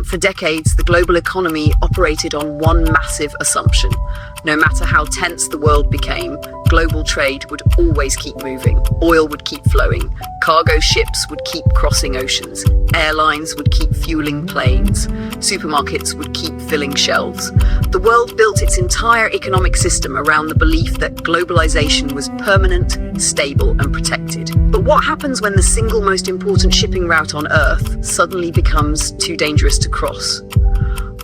For decades, the global economy operated on one massive assumption. No matter how tense the world became, global trade would always keep moving. Oil would keep flowing. Cargo ships would keep crossing oceans. Airlines would keep fueling planes. Supermarkets would keep filling shelves. The world built its entire economic system around the belief that globalization was permanent, stable, and protected. But what happens when the single most important shipping route on Earth suddenly becomes too dangerous to cross?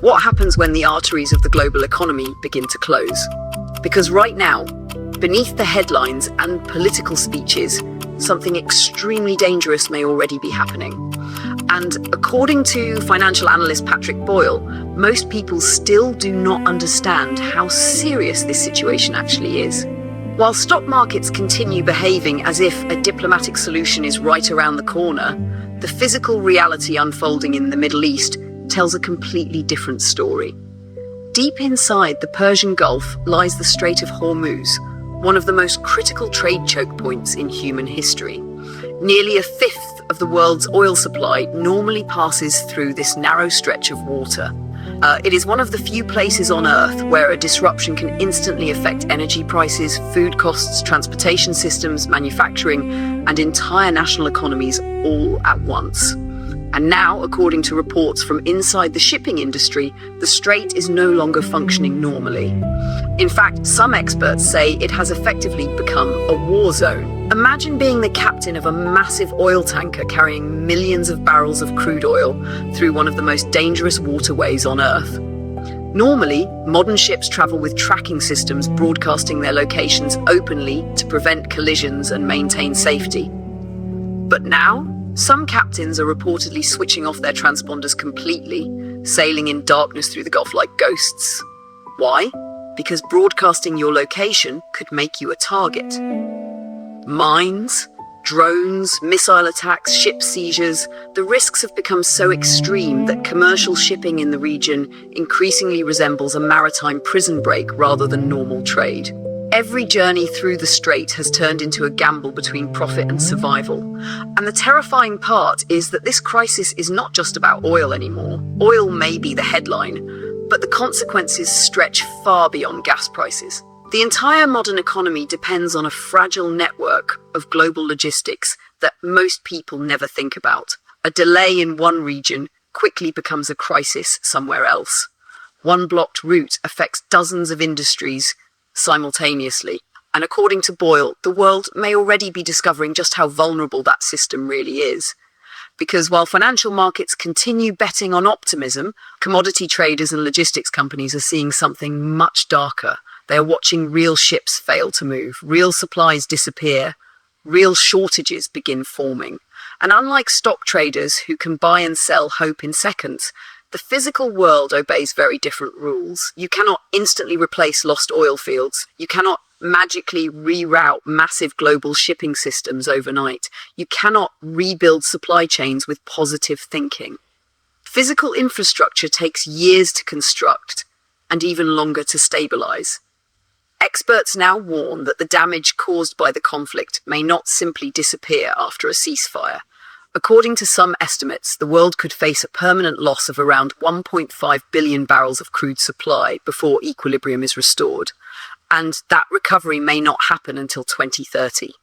What happens when the arteries of the global economy begin to close? Because right now, beneath the headlines and political speeches, something extremely dangerous may already be happening. And according to financial analyst Patrick Boyle, most people still do not understand how serious this situation actually is. While stock markets continue behaving as if a diplomatic solution is right around the corner, the physical reality unfolding in the Middle East tells a completely different story. Deep inside the Persian Gulf lies the Strait of Hormuz, one of the most critical trade choke points in human history. Nearly a fifth of the world's oil supply normally passes through this narrow stretch of water. It is one of the few places on Earth where a disruption can instantly affect energy prices, food costs, transportation systems, manufacturing, and entire national economies all at once. And now, according to reports from inside the shipping industry, the strait is no longer functioning normally. In fact, some experts say it has effectively become a war zone. Imagine being the captain of a massive oil tanker carrying millions of barrels of crude oil through one of the most dangerous waterways on Earth. Normally, modern ships travel with tracking systems broadcasting their locations openly to prevent collisions and maintain safety. But now, some captains are reportedly switching off their transponders completely, sailing in darkness through the Gulf like ghosts. Why? Because broadcasting your location could make you a target. Mines, drones, missile attacks, ship seizures, the risks have become so extreme that commercial shipping in the region increasingly resembles a maritime prison break rather than normal trade. Every journey through the strait has turned into a gamble between profit and survival. And the terrifying part is that this crisis is not just about oil anymore. Oil may be the headline, but the consequences stretch far beyond gas prices. The entire modern economy depends on a fragile network of global logistics that most people never think about. A delay in one region quickly becomes a crisis somewhere else. One blocked route affects dozens of industries simultaneously. And according to Boyle, the world may already be discovering just how vulnerable that system really is. Because while financial markets continue betting on optimism, commodity traders and logistics companies are seeing something much darker. They are watching real ships fail to move, real supplies disappear, real shortages begin forming. And unlike stock traders who can buy and sell hope in seconds, the physical world obeys very different rules. You cannot instantly replace lost oil fields. You cannot magically reroute massive global shipping systems overnight. You cannot rebuild supply chains with positive thinking. Physical infrastructure takes years to construct and even longer to stabilize. Experts now warn that the damage caused by the conflict may not simply disappear after a ceasefire. According to some estimates, the world could face a permanent loss of around 1.5 billion barrels of crude supply before equilibrium is restored, and that recovery may not happen until 2030.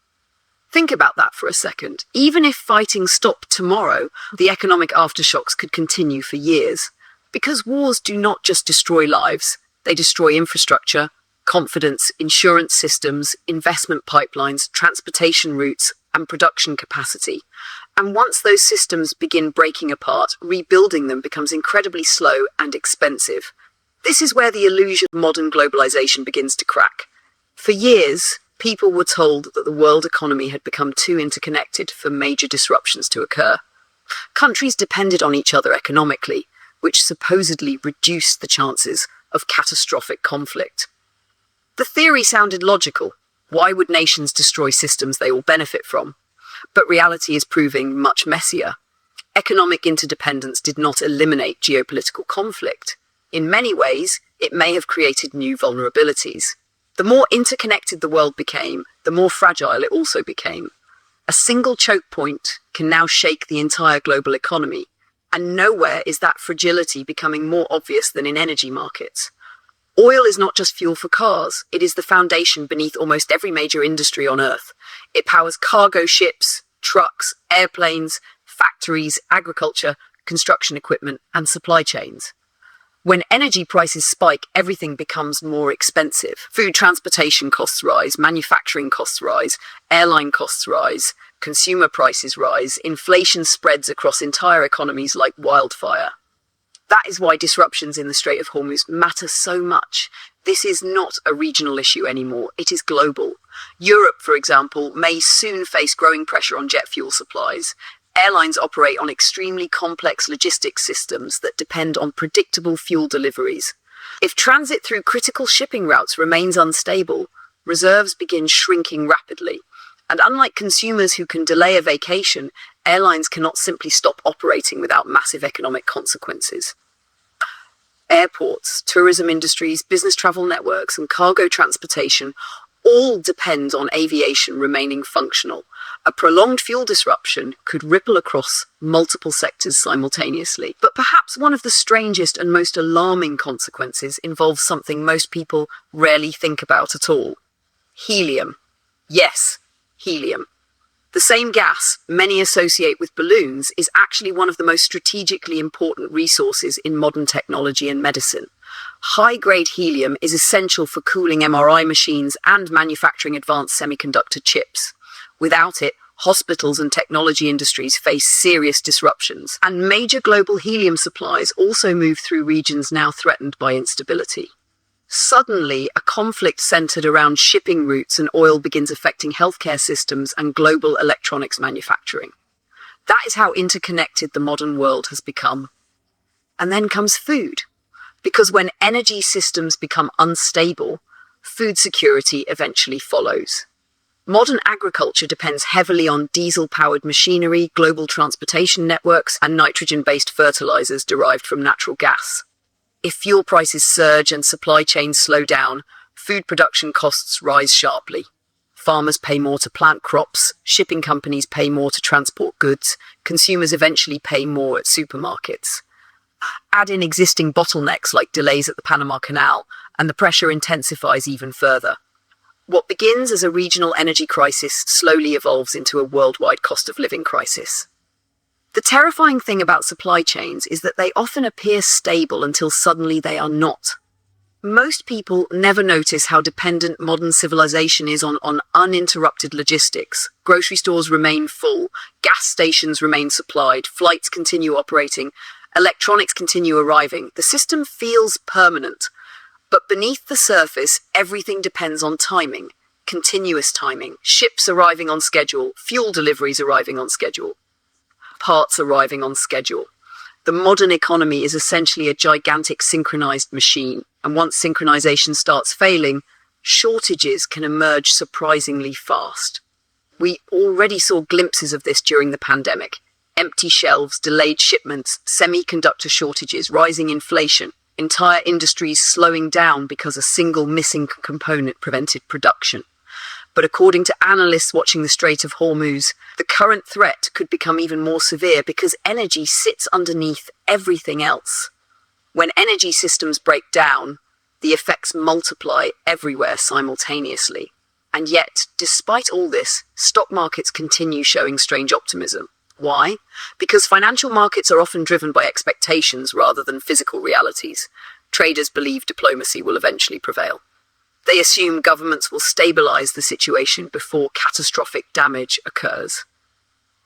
Think about that for a second. Even if fighting stopped tomorrow, the economic aftershocks could continue for years. Because wars do not just destroy lives, they destroy infrastructure, confidence, insurance systems, investment pipelines, transportation routes, and production capacity. And once those systems begin breaking apart, rebuilding them becomes incredibly slow and expensive. This is where the illusion of modern globalization begins to crack. For years, people were told that the world economy had become too interconnected for major disruptions to occur. Countries depended on each other economically, which supposedly reduced the chances of catastrophic conflict. The theory sounded logical. Why would nations destroy systems they all benefit from? But reality is proving much messier. Economic interdependence did not eliminate geopolitical conflict. In many ways, it may have created new vulnerabilities. The more interconnected the world became, the more fragile it also became. A single choke point can now shake the entire global economy, And nowhere is that fragility becoming more obvious than in energy markets. Oil is not just fuel for cars, it is the foundation beneath almost every major industry on Earth. It powers cargo ships, trucks, airplanes, factories, agriculture, construction equipment, and supply chains. When energy prices spike, everything becomes more expensive. Food transportation costs rise, manufacturing costs rise, airline costs rise, consumer prices rise, inflation spreads across entire economies like wildfire. That is why disruptions in the Strait of Hormuz matter so much. This is not a regional issue anymore, it is global. Europe, for example, may soon face growing pressure on jet fuel supplies. Airlines operate on extremely complex logistics systems that depend on predictable fuel deliveries. If transit through critical shipping routes remains unstable, reserves begin shrinking rapidly. And unlike consumers who can delay a vacation, airlines cannot simply stop operating without massive economic consequences. Airports, tourism industries, business travel networks, and cargo transportation all depend on aviation remaining functional. A prolonged fuel disruption could ripple across multiple sectors simultaneously. But perhaps one of the strangest and most alarming consequences involves something most people rarely think about at all. Helium. Yes, helium. The same gas many associate with balloons is actually one of the most strategically important resources in modern technology and medicine. High-grade helium is essential for cooling MRI machines and manufacturing advanced semiconductor chips. Without it, hospitals and technology industries face serious disruptions, and major global helium supplies also move through regions now threatened by instability. Suddenly, a conflict centered around shipping routes and oil begins affecting healthcare systems and global electronics manufacturing. That is how interconnected the modern world has become. And then comes food. Because when energy systems become unstable, food security eventually follows. Modern agriculture depends heavily on diesel-powered machinery, global transportation networks, and nitrogen-based fertilizers derived from natural gas. If fuel prices surge and supply chains slow down, food production costs rise sharply. Farmers pay more to plant crops, shipping companies pay more to transport goods, consumers eventually pay more at supermarkets. Add in existing bottlenecks like delays at the Panama Canal, and the pressure intensifies even further. What begins as a regional energy crisis slowly evolves into a worldwide cost of living crisis. The terrifying thing about supply chains is that they often appear stable until suddenly they are not. Most people never notice how dependent modern civilization is on uninterrupted logistics. Grocery stores remain full, gas stations remain supplied, flights continue operating, electronics continue arriving. The system feels permanent. But beneath the surface, everything depends on timing, continuous timing, ships arriving on schedule, fuel deliveries arriving on schedule, parts arriving on schedule. The modern economy is essentially a gigantic synchronized machine, and once synchronization starts failing, shortages can emerge surprisingly fast. We already saw glimpses of this during the pandemic. Empty shelves, delayed shipments, semiconductor shortages, rising inflation. Entire industries slowing down because a single missing component prevented production. But according to analysts watching the Strait of Hormuz, the current threat could become even more severe because energy sits underneath everything else. When energy systems break down, the effects multiply everywhere simultaneously. And yet, despite all this, stock markets continue showing strange optimism. Why? Because financial markets are often driven by expectations rather than physical realities. Traders believe diplomacy will eventually prevail. They assume governments will stabilize the situation before catastrophic damage occurs.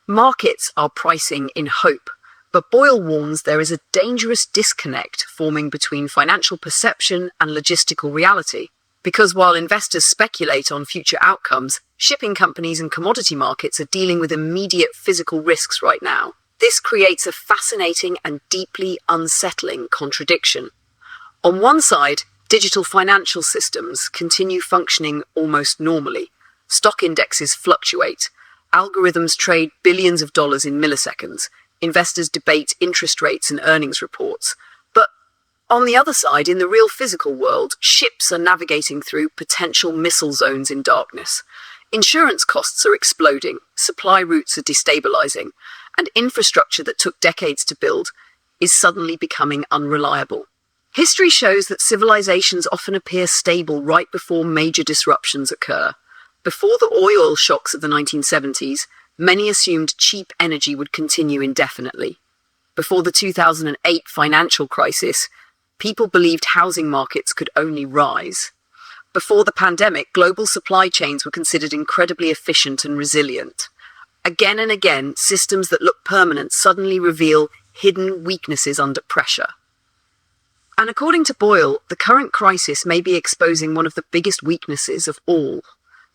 Markets are pricing in hope, but Boyle warns there is a dangerous disconnect forming between financial perception and logistical reality. Because while investors speculate on future outcomes, shipping companies and commodity markets are dealing with immediate physical risks right now. This creates a fascinating and deeply unsettling contradiction. On one side, digital financial systems continue functioning almost normally. Stock indexes fluctuate. Algorithms trade billions of dollars in milliseconds. Investors debate interest rates and earnings reports. But on the other side, in the real physical world, ships are navigating through potential missile zones in darkness. Insurance costs are exploding, supply routes are destabilizing, and infrastructure that took decades to build is suddenly becoming unreliable. History shows that civilizations often appear stable right before major disruptions occur. Before the oil shocks of the 1970s, many assumed cheap energy would continue indefinitely. Before the 2008 financial crisis, people believed housing markets could only rise. Before the pandemic, global supply chains were considered incredibly efficient and resilient. Again and again, systems that look permanent suddenly reveal hidden weaknesses under pressure. And according to Boyle, the current crisis may be exposing one of the biggest weaknesses of all,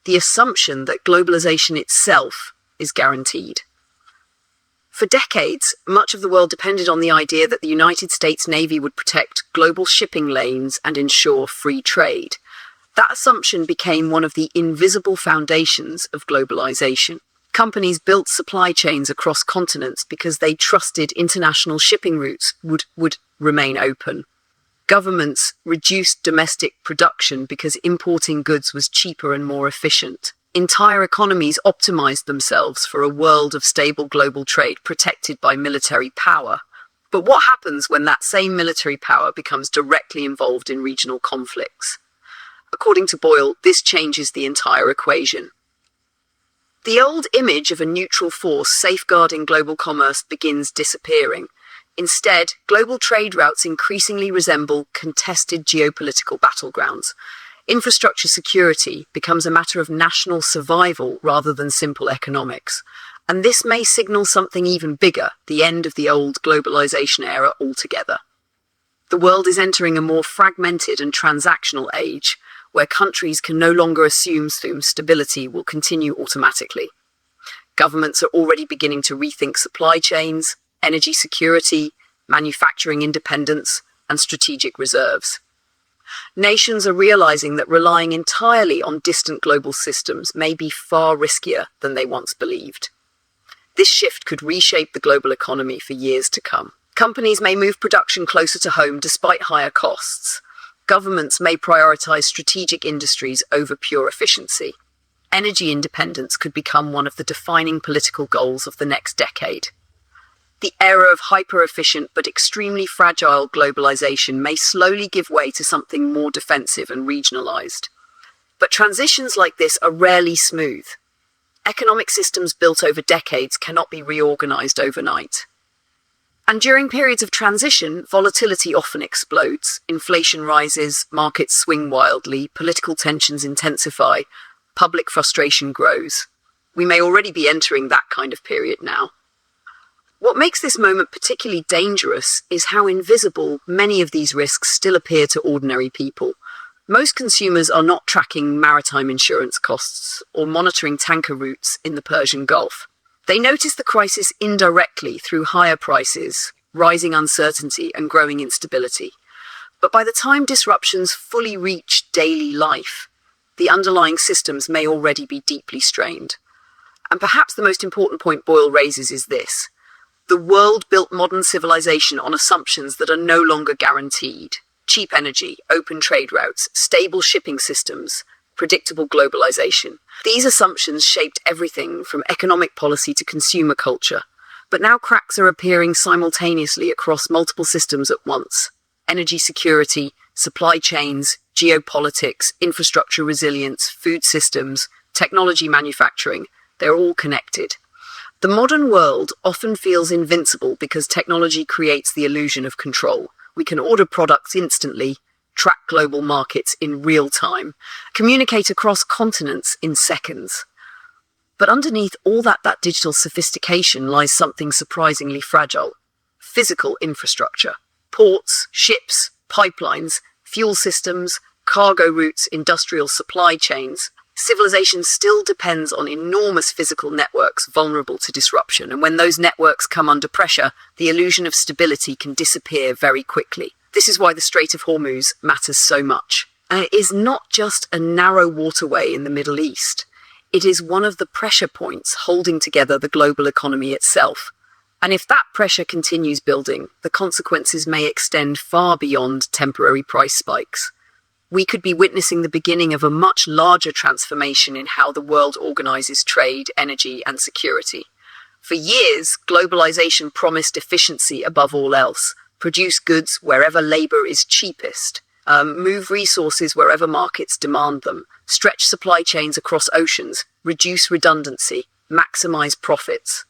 the assumption that globalization itself is guaranteed. For decades, much of the world depended on the idea that the United States Navy would protect global shipping lanes and ensure free trade. That assumption became one of the invisible foundations of globalization. Companies built supply chains across continents because they trusted international shipping routes would remain open. Governments reduced domestic production because importing goods was cheaper and more efficient. Entire economies optimized themselves for a world of stable global trade protected by military power. But what happens when that same military power becomes directly involved in regional conflicts? According to Boyle, this changes the entire equation. The old image of a neutral force safeguarding global commerce begins disappearing. Instead, global trade routes increasingly resemble contested geopolitical battlegrounds. Infrastructure security becomes a matter of national survival rather than simple economics. And this may signal something even bigger, the end of the old globalization era altogether. The world is entering a more fragmented and transactional age, where countries can no longer assume stability will continue automatically. Governments are already beginning to rethink supply chains, energy security, manufacturing independence, and strategic reserves. Nations are realizing that relying entirely on distant global systems may be far riskier than they once believed. This shift could reshape the global economy for years to come. Companies may move production closer to home despite higher costs. Governments may prioritize strategic industries over pure efficiency. Energy independence could become one of the defining political goals of the next decade. The era of hyper-efficient but extremely fragile globalization may slowly give way to something more defensive and regionalized. But transitions like this are rarely smooth. Economic systems built over decades cannot be reorganized overnight. And during periods of transition, volatility often explodes, inflation rises, markets swing wildly, political tensions intensify, public frustration grows. We may already be entering that kind of period now. What makes this moment particularly dangerous is how invisible many of these risks still appear to ordinary people. Most consumers are not tracking maritime insurance costs or monitoring tanker routes in the Persian Gulf. They notice the crisis indirectly through higher prices, rising uncertainty, and growing instability. But by the time disruptions fully reach daily life, the underlying systems may already be deeply strained. And perhaps the most important point Boyle raises is this. The world built modern civilization on assumptions that are no longer guaranteed. Cheap energy, open trade routes, stable shipping systems, predictable globalization. These assumptions shaped everything from economic policy to consumer culture. But now cracks are appearing simultaneously across multiple systems at once. Energy security, supply chains, geopolitics, infrastructure resilience, food systems, technology manufacturing, they're all connected. The modern world often feels invincible because technology creates the illusion of control. We can order products instantly, track global markets in real time, communicate across continents in seconds. But underneath all that digital sophistication lies something surprisingly fragile. Physical infrastructure. Ports, ships, pipelines, fuel systems, cargo routes, industrial supply chains. Civilization still depends on enormous physical networks vulnerable to disruption, and when those networks come under pressure, the illusion of stability can disappear very quickly. This is why the Strait of Hormuz matters so much. And it is not just a narrow waterway in the Middle East. It is one of the pressure points holding together the global economy itself. And if that pressure continues building, the consequences may extend far beyond temporary price spikes. We could be witnessing the beginning of a much larger transformation in how the world organizes trade, energy, and security. For years, globalization promised efficiency above all else. Produce goods wherever labor is cheapest. Move resources wherever markets demand them. Stretch supply chains across oceans. Reduce redundancy. Maximize profits.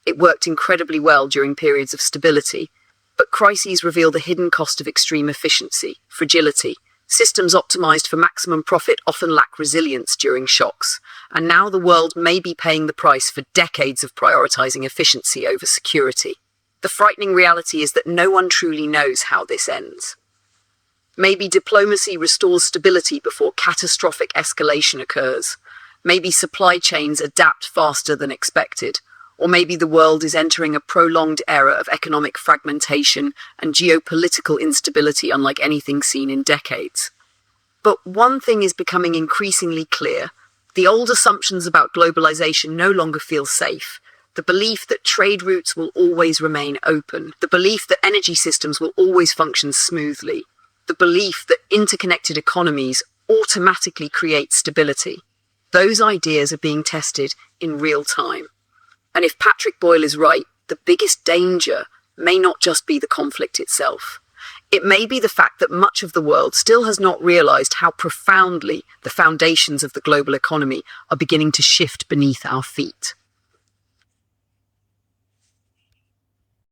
It worked incredibly well during periods of stability, but crises reveal the hidden cost of extreme efficiency, fragility. Systems optimized for maximum profit often lack resilience during shocks, and now the world may be paying the price for decades of prioritizing efficiency over security. The frightening reality is that no one truly knows how this ends. Maybe diplomacy restores stability before catastrophic escalation occurs. Maybe supply chains adapt faster than expected. Or maybe the world is entering a prolonged era of economic fragmentation and geopolitical instability unlike anything seen in decades. But one thing is becoming increasingly clear. The old assumptions about globalization no longer feel safe. The belief that trade routes will always remain open. The belief that energy systems will always function smoothly. The belief that interconnected economies automatically create stability. Those ideas are being tested in real time. And if Patrick Boyle is right, the biggest danger may not just be the conflict itself. It may be the fact that much of the world still has not realized how profoundly the foundations of the global economy are beginning to shift beneath our feet.